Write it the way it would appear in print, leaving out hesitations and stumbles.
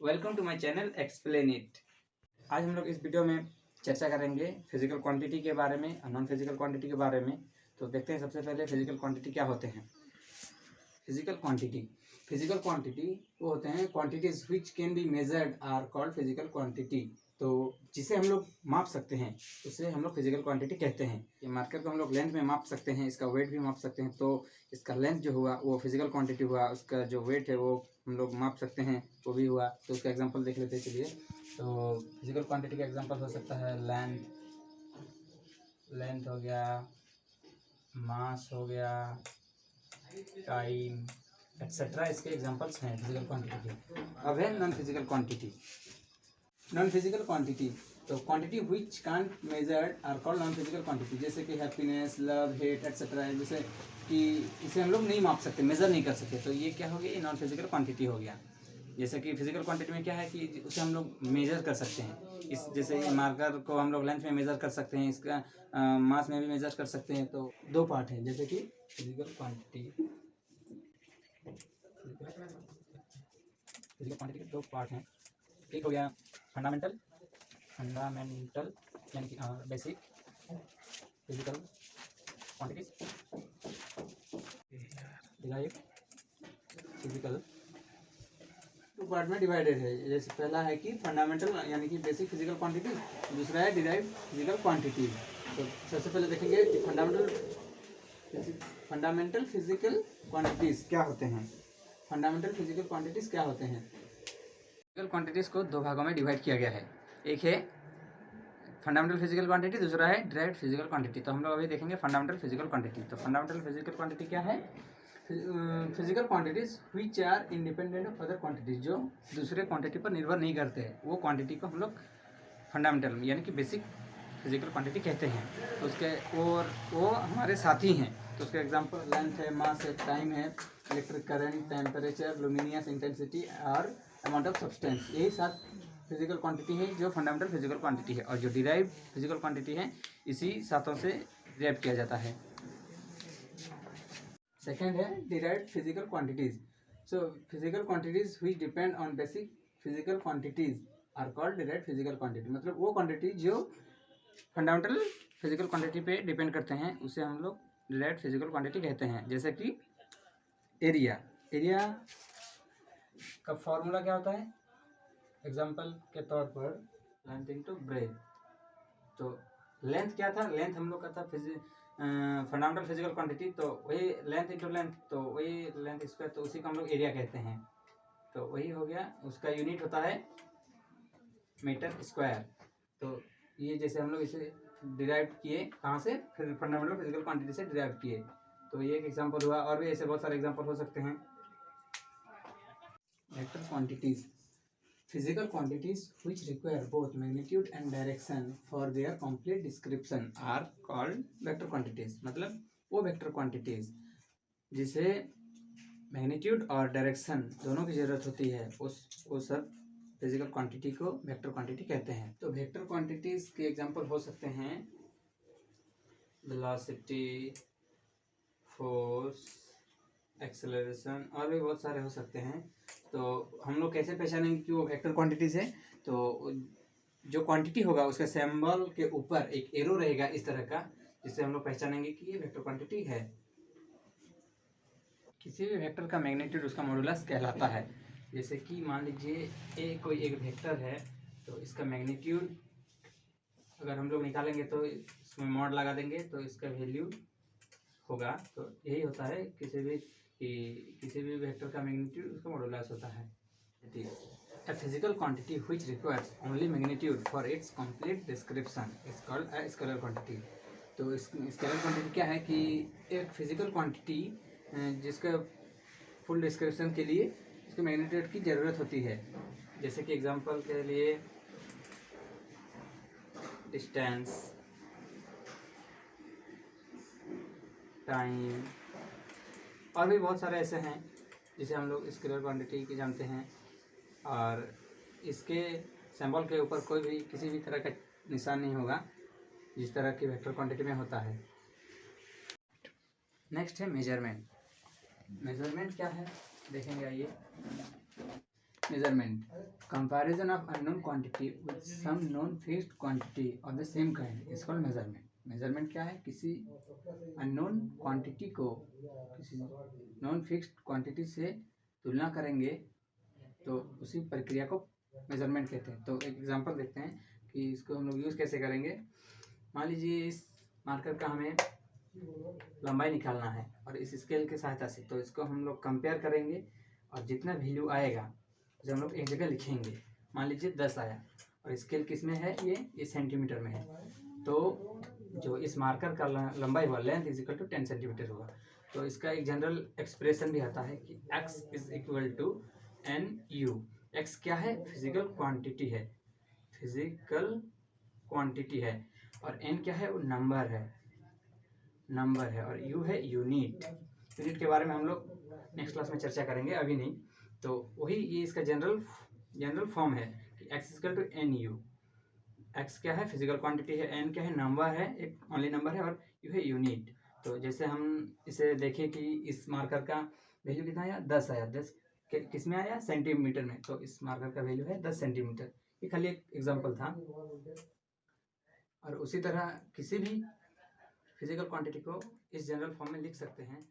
Welcome to my channel explain it. आज हम लोग इस वीडियो में चर्चा करेंगे फिजिकल क्वांटिटी के बारे में और नॉन फिजिकल क्वांटिटी के बारे में। तो देखते हैं सबसे पहले फिजिकल क्वांटिटी क्या होते हैं। फिजिकल क्वांटिटी वो होते हैं quantities which can be measured are called physical quantity. तो जिसे हम लोग माप सकते हैं उसे हम लोग फिजिकल क्वांटिटी कहते हैं। ये मार्कर को हम लोग लेंथ में माप सकते हैं, इसका वेट भी माप सकते हैं। तो इसका लेंथ जो हुआ वो फिजिकल क्वांटिटी हुआ, उसका जो वेट है वो हम लोग माप सकते हैं, वो भी हुआ। तो उसका एग्जांपल देख लेते हैं। चलिए, तो फिजिकल क्वांटिटी का एग्जांपल हो सकता है लेंथ हो गया, मास हो गया, टाइम एक्सेट्रा। इसके एग्जांपल्स हैं फिजिकल क्वांटिटी के। अब है नॉन फिजिकल क्वांटिटी। तो quantity which can't measured are called non physical quantity. जैसे कि हैप्पीनेस, लव, हेट एक्सेट्रा। जैसे कि इसे हम लोग नहीं माप सकते, मेजर नहीं कर सकते, तो ये क्या हो गया, ये नॉन फिजिकल क्वांटिटी हो गया। जैसे कि फिजिकल क्वांटिटी में क्या है कि उसे हम लोग मेजर कर सकते हैं। इस जैसे मार्कर को हम लोग लेंथ में मेजर कर सकते हैं, इसका मास में भी मेजर कर सकते हैं। तो दो पार्ट है, जैसे कि फिजिकल क्वांटिटी के दो पार्ट हैं। एक हो गया फंडामेंटल यानी कि basic physical quantities, derive physical. Two part में डिवाइडेड है। जैसे पहला है कि फंडामेंटल यानी कि बेसिक फिजिकल क्वांटिटी, दूसरा है डिराइव फिजिकल क्वांटिटी। तो सबसे पहले देखेंगे कि फंडामेंटल फिजिकल क्वांटिटीज क्या होते हैं। फिजिकल क्वांटिटीज को दो भागों में डिवाइड किया गया है। एक है फंडामेंटल फिजिकल क्वांटिटी, दूसरा है डिराइव्ड फिजिकल क्वांटिटी। तो हम लोग अभी देखेंगे फंडामेंटल फिजिकल क्वांटिटी। तो फंडामेंटल फिजिकल क्वांटिटी क्या है? Physical quantities which are independent of other quantities, जो दूसरे क्वांटिटी पर निर्भर नहीं करते हैं, वो क्वांटिटी को हम लोग फंडामेंटल यानी कि बेसिक फिजिकल क्वांटिटी कहते हैं। तो उसके और वो हमारे साथी हैं। तो उसके एग्जांपल लेंथ है, मास है, टाइम है, electric current, temperature, luminous intensity और अमाउंट ऑफ सब्सटेंस। यही 7 फिजिकल क्वांटिटी है जो फंडामेंटल फिजिकल क्वांटिटी है। और जो डिराइव्ड फिजिकल क्वांटिटी है इसी सातों से डिराइव किया जाता है। सेकेंड है derived physical quantities. So physical quantities which depend on basic physical quantities are called derived physical quantity. मतलब वो क्वांटिटी जो फंडामेंटल फिजिकल क्वांटिटी पे डिपेंड करते हैं उसे हम लोग डिराइव्ड फिजिकल क्वांटिटी कहते हैं। जैसे कि एरिया का फॉर्मूला क्या होता है? एग्जाम्पल के तौर पर लेंथ इंटू ब्रेथ। तो लेंथ क्या था? लेंथ हम लोग का था फंडामेंटल फिजिकल क्वांटिटी। तो वही लेंथ इंटू लेंथ, तो वही लेंथ स्क्वायर, तो उसी को हम लोग एरिया कहते हैं। तो वही हो गया, उसका यूनिट होता है मीटर स्क्वायर। तो ये जैसे हम लोग इसे डिराइव किए कहाँ से? फिर फंडामेंटल फिजिकल क्वांटिटी से डिराइव किए। तो ये एक एग्जांपल हुआ, और भी ऐसे बहुत सारे एग्जांपल हो सकते हैं। Vector quantities, physical quantities which require both magnitude and direction for their complete description are called vector quantities। मतलब वो वेक्टर क्वांटिटीज जिसे मैग्नीट्यूड और डायरेक्शन दोनों की जरूरत होती है, वो सब फिजिकल क्वांटिटी को वेक्टर क्वांटिटी कहते हैं। तो वेक्टर क्वांटिटीज के एग्जांपल हो सकते हैं वेलोसिटी, फोर्स, एक्सेलरेशन, और भी बहुत सारे हो सकते हैं। तो हम लोग कैसे पहचानेंगे कि वो वेक्टर क्वांटिटीज है? तो जो क्वांटिटी होगा उसके सिंबल के ऊपर एक एरो रहेगा इस तरह का, जिससे हम लोग पहचानेंगे कि ये वेक्टर क्वांटिटी है। किसी भी वेक्टर का मैग्नीट्यूड उसका मॉडुलस कहलाता है। जैसे कि मान लीजिए कोई एक वेक्टर है, तो इसका मैग्नीट्यूड अगर हम लोग निकालेंगे तो इसमें मॉड लगा देंगे तो इसका वैल्यू होगा। तो यही होता है किसी भी वेक्टर का मैग्नीट्यूड उसका मॉडुलस होता है। A physical quantity which requires only magnitude for its complete description is called a scalar quantity। तो स्केलर क्वांटिटी क्या है कि एक फिजिकल क्वांटिटी जिसका फुल डिस्क्रिप्शन के लिए इसके मैग्नीट्यूड की ज़रूरत होती है। जैसे कि एग्जांपल के लिए डिस्टेंस, टाइम, और भी बहुत सारे ऐसे हैं जिसे हम लोग स्केलर क्वांटिटी की जानते हैं। और इसके सिंबल के ऊपर कोई भी किसी भी तरह का निशान नहीं होगा, जिस तरह की वेक्टर क्वांटिटी में होता है। नेक्स्ट है मेजरमेंट क्या है देखेंगे। आइए, measurement comparison of unknown quantity with some known fixed quantity of the same kind is called measurement. Measurement क्या है? किसी अननोन क्वांटिटी को किसी नॉन फिक्स्ड क्वांटिटी से तुलना करेंगे तो उसी प्रक्रिया को मेजरमेंट कहते हैं। तो एक एग्जांपल देखते हैं कि इसको हम लोग यूज़ कैसे करेंगे। मान लीजिए इस मार्कर का हमें लंबाई निकालना है और इस स्केल की सहायता से, तो इसको हम लोग कंपेयर करेंगे और जितना वैल्यू आएगा जो हम लोग एक जगह लिखेंगे। मान लीजिए 10 आया और स्केल किस में है? ये सेंटीमीटर में है। तो जो इस मार्कर का लंबाई हुआ, length is equal to 10 centimetre हुआ। तो इसका एक जनरल एक्सप्रेशन भी आता है कि x is equal to NU। x क्या है? फिजिकल क्वांटिटी है, फिजिकल क्वांटिटी है। और n क्या है? वो नंबर है, नंबर है। और u है यूनिट। यूनिट के बारे में हम लोग नेक्स्ट क्लास में चर्चा करेंगे, अभी नहीं। तो वही ये इसका जनरल फॉर्म है कि x equal to NU। x क्या है? फिजिकल क्वांटिटी है, n क्या है? नंबर है, एक ओनली नंबर है, और u है यूनिट। तो जैसे हम इसे देखें कि इस मार्कर का वैल्यू कितना आया? 10 आया। 10 किस में आया? सेंटीमीटर में। तो इस मार्कर का वैल्यू है 10 सेंटीमीटर। ये खाली एक एग्जांपल था। और उसी तरह किसी भी फिजिकल क्वांटिटी को इस जनरल फॉर्म में लिख सकते हैं।